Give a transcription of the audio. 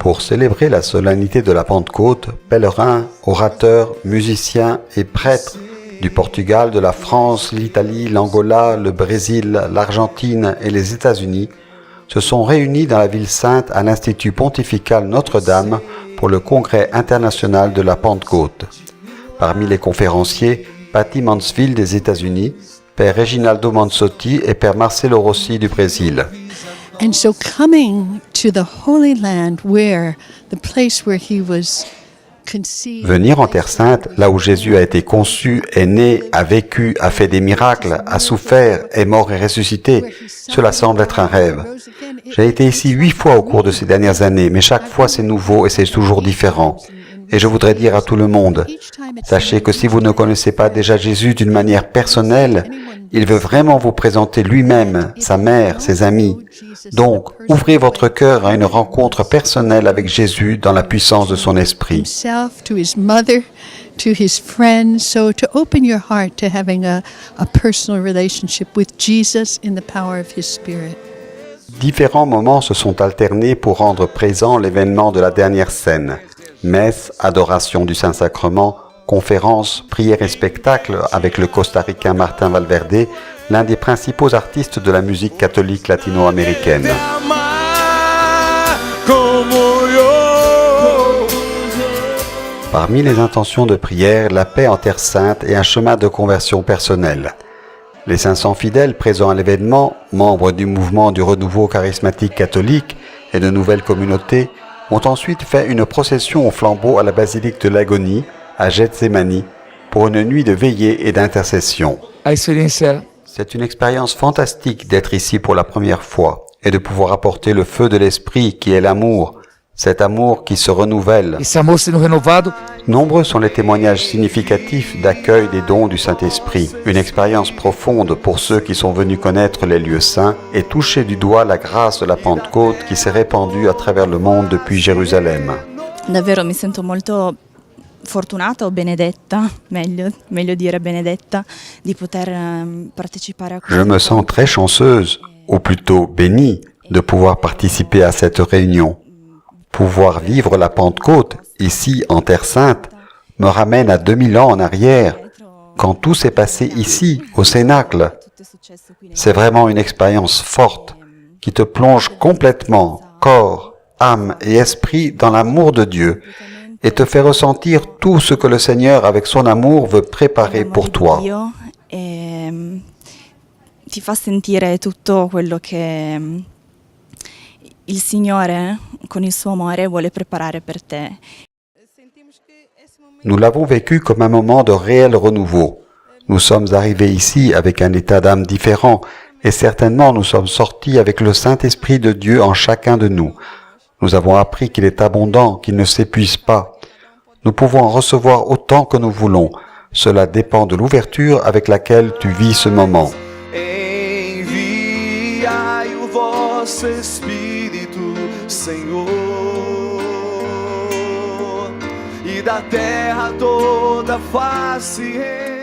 Pour célébrer la solennité de la Pentecôte, pèlerins, orateurs, musiciens et prêtres du Portugal, de la France, l'Italie, l'Angola, le Brésil, l'Argentine et les États-Unis se sont réunis dans la ville sainte à l'Institut pontifical Notre-Dame pour le Congrès international de la Pentecôte. Parmi les conférenciers, Patty Mansfield des États-Unis, Père Reginaldo Manzotti et Père Marcelo Rossi du Brésil. And so coming to the Holy Land where the place where he was conceived. Venir en Terre Sainte, là où Jésus a été conçu, est né, a vécu, a fait des miracles, a souffert, est mort et ressuscité, cela semble être un rêve. J'ai été ici 8 fois au cours de ces dernières années, mais chaque fois c'est nouveau et c'est toujours différent. Et je voudrais dire à tout le monde, sachez que si vous ne connaissez pas déjà Jésus d'une manière personnelle, il veut vraiment vous présenter lui-même, sa mère, ses amis. Donc, ouvrez votre cœur à une rencontre personnelle avec Jésus dans la puissance de son esprit. Himself, to his mother, to his friends. So to open your heart to having a personal relationship with Jesus in the power of his Spirit. Différents moments se sont alternés pour rendre présent l'événement de la dernière scène. Messe, adoration du Saint-Sacrement, conférences, prières et spectacles avec le costaricain Martin Valverde, l'un des principaux artistes de la musique catholique latino-américaine. Parmi les intentions de prière, la paix en Terre Sainte et un chemin de conversion personnelle. Les 500 fidèles présents à l'événement, membres du mouvement du renouveau charismatique catholique et de nouvelles communautés, ont ensuite fait une procession au flambeau à la basilique de l'Agonie, à Gethsémani, pour une nuit de veillée et d'intercession. C'est une expérience fantastique d'être ici pour la première fois et de pouvoir apporter le feu de l'esprit qui est l'amour, cet amour qui se renouvelle. Nombreux sont les témoignages significatifs d'accueil des dons du Saint-Esprit, une expérience profonde pour ceux qui sont venus connaître les lieux saints et toucher du doigt la grâce de la Pentecôte qui s'est répandue à travers le monde depuis Jérusalem. Davvero mi sento molto fortunata o benedetta, meglio dire benedetta, di poter partecipare a Je me sens très chanceuse, ou plutôt bénie, de pouvoir participer à cette réunion. Pouvoir vivre la Pentecôte, ici en Terre Sainte, me ramène à 2000 ans en arrière, quand tout s'est passé ici, au Cénacle. C'est vraiment une expérience forte, qui te plonge complètement, corps, âme et esprit, dans l'amour de Dieu, et te fait ressentir tout ce que le Seigneur, avec son amour, veut préparer pour toi. Ti fa sentire tutto quello che il Signore, con il suo amore, vuole preparare per te. Nous l'avons vécu comme un moment de réel renouveau. Nous sommes arrivés ici avec un état d'âme différent et certainement nous sommes sortis avec le Saint-Esprit de Dieu en chacun de nous. Nous avons appris qu'il est abondant, qu'il ne s'épuise pas. Nous pouvons en recevoir autant que nous voulons. Cela dépend de l'ouverture avec laquelle tu vis ce moment. Enviai o vosso Espírito, Senhor, e da terra toda face